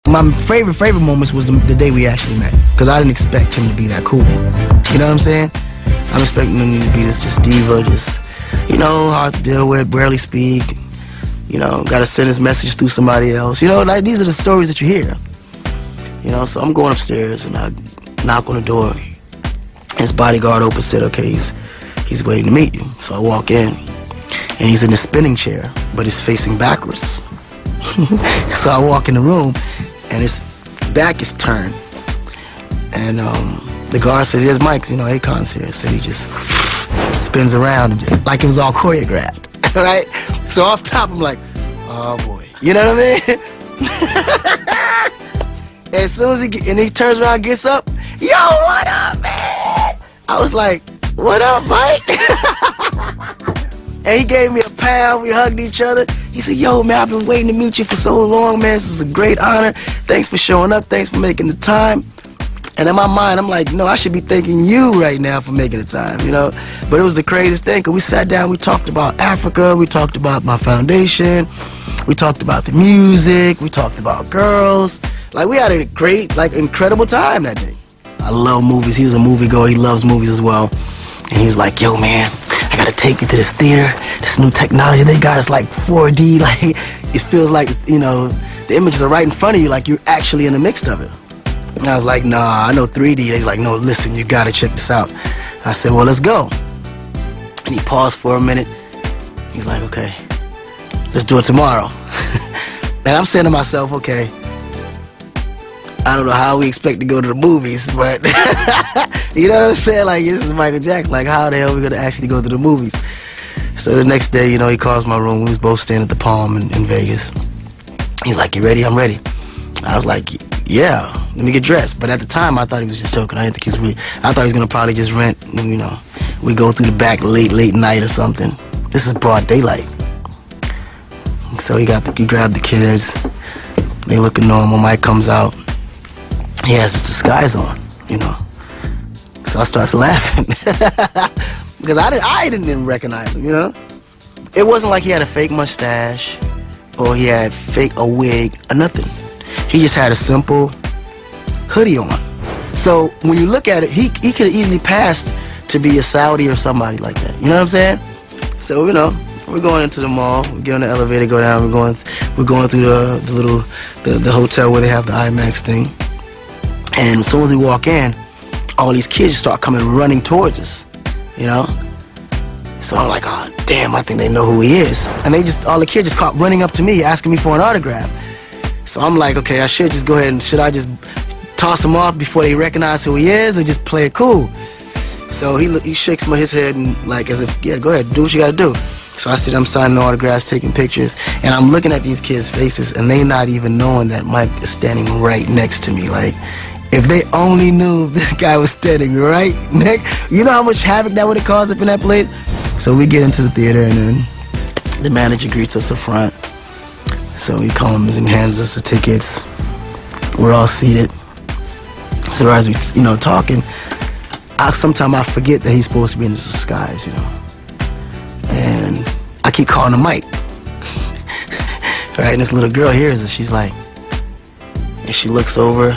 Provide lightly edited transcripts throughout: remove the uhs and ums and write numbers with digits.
My favorite moments was the day we actually met, because I didn't expect him to be that cool. You know what I'm saying? I'm expecting him to be this just diva, just, you know, hard to deal with, barely speak, you know, gotta send his message through somebody else. You know, like, these are the stories that you hear. You know, so I'm going upstairs and I knock on the door. His bodyguard opens, said, okay, he's waiting to meet you. So I walk in and he's in a spinning chair, but he's facing backwards. So I walk in the room and his back is turned. And the guard says, here's Mike, you know, Akon's here. So he just spins around and just, like it was all choreographed, right? So off top, I'm like, oh boy. You know what I mean? As soon as he turns around, gets up, yo, what up, man? I was like, what up, Mike? And he gave me a pound, we hugged each other. He said, yo, man, I've been waiting to meet you for so long, man. This is a great honor. Thanks for showing up. Thanks for making the time. And in my mind, I'm like, no, I should be thanking you right now for making the time, you know? But it was the craziest thing, because we sat down, we talked about Africa, we talked about my foundation, we talked about the music, we talked about girls. Like, we had a great, like, incredible time that day. I love movies. He was a moviegoer. He loves movies as well. And he was like, yo, man, I gotta take you to this theater, this new technology they got. It's like 4D, like, it feels like, you know, the images are right in front of you, like you're actually in the mix of it. And I was like, nah, I know 3D. He's like, no, listen, you gotta check this out. I said, well, let's go. And he paused for a minute. He's like, okay, let's do it tomorrow. And I'm saying to myself, okay, I don't know how we expect to go to the movies, but you know what I'm saying? Like, this is Michael Jackson. Like, how the hell are we gonna actually go to the movies? So the next day, you know, he calls my room. We was both staying at the Palm in Vegas. He's like, you ready? I'm ready. I was like, yeah, let me get dressed. But at the time, I thought he was just joking. I didn't think he was really. I thought he was gonna probably just rent, you know, we go through the back late night or something. This is broad daylight. So he grabbed the kids. They looking normal. Mike comes out. He has his disguise on, you know. So I starts laughing because I didn't recognize him, you know. It wasn't like he had a fake mustache or he had a wig or nothing. He just had a simple hoodie on. So when you look at it, he could have easily passed to be a Saudi or somebody like that. You know what I'm saying? So, you know, we're going into the mall. We get on the elevator, go down. We're going through the hotel where they have the IMAX thing. And as soon as we walk in, all these kids start coming running towards us, you know? So I'm like, oh, damn, I think they know who he is. And all the kids just caught running up to me, asking me for an autograph. So I'm like, okay, I should just go ahead and, should I just toss him off before they recognize who he is, or just play it cool? So he shakes his head and like, as if, yeah, go ahead, do what you gotta do. So I see them signing autographs, taking pictures, and I'm looking at these kids' faces, and they not even knowing that Mike is standing right next to me. Like, if they only knew this guy was standing right next, you know how much havoc that would have caused up in that place? So we get into the theater, and then the manager greets us up front. So he comes and hands us the tickets. We're all seated. So as we, you know, talking, sometimes I forget that he's supposed to be in this disguise, you know. And I keep calling him Mike. Right, and this little girl hears it. She's like, and she looks over,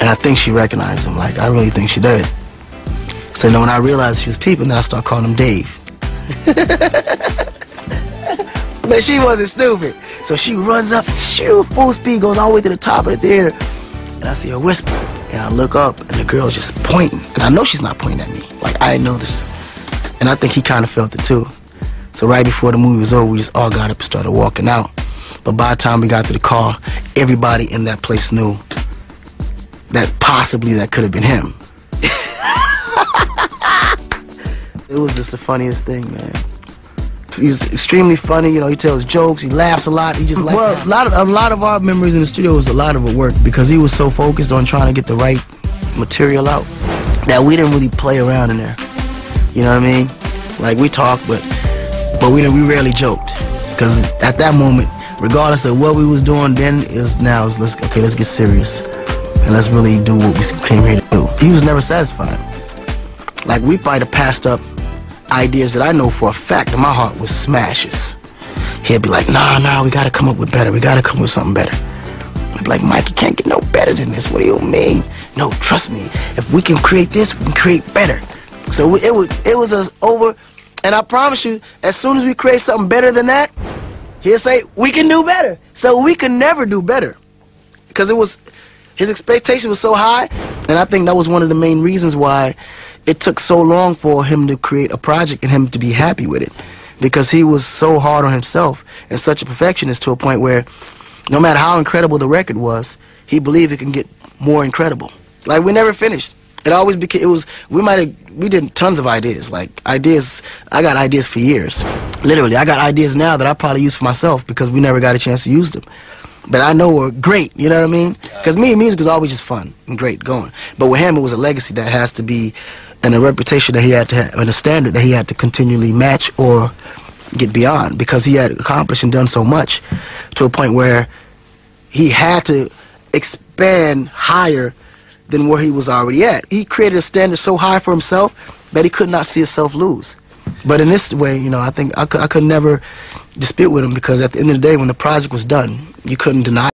and I think she recognized him. Like, I really think she did. So then when I realized she was peeping, then I start calling him Dave. But she wasn't stupid. So she runs up, shoo, full speed, goes all the way to the top of the theater. And I see her whisper. And I look up, and the girl's just pointing. And I know she's not pointing at me. Like, I didn't know this. And I think he kind of felt it too. So right before the movie was over, we just all got up and started walking out. But by the time we got to the car, everybody in that place knew that possibly that could have been him. It was just the funniest thing, man. He was extremely funny, you know, he tells jokes, he laughs a lot, he just like a lot of our memories in the studio was a lot of it work because he was so focused on trying to get the right material out that we didn't really play around in there. You know what I mean? Like, we talked, but we rarely joked. Because at that moment, regardless of what we was doing then, let's get serious. And let's really do what we came here to do. He was never satisfied. Like, we might have passed up ideas that I know for a fact in my heart was smashes. He'd be like, nah, we gotta come up with better. We gotta come up with something better. I'm like, Mike, you can't get no better than this. What do you mean? No, trust me. If we can create this, we can create better. So it was over, and I promise you, as soon as we create something better than that, he'll say, we can do better. So we can never do better. Because his expectation was so high, and I think that was one of the main reasons why it took so long for him to create a project and him to be happy with it. Because he was so hard on himself and such a perfectionist to a point where no matter how incredible the record was, he believed it can get more incredible. Like, we never finished. It always became, we did tons of ideas. Like, ideas, I got ideas for years. Literally, I got ideas now that I probably use for myself because we never got a chance to use them. But I know were great, you know what I mean? Because music was always just fun and great going. But with him, it was a legacy that has to be, and a reputation that he had to have, and a standard that he had to continually match or get beyond, because he had accomplished and done so much to a point where he had to expand higher than where he was already at. He created a standard so high for himself that he could not see himself lose. But in this way, you know, I think I could never dispute with him, because at the end of the day, when the project was done, you couldn't deny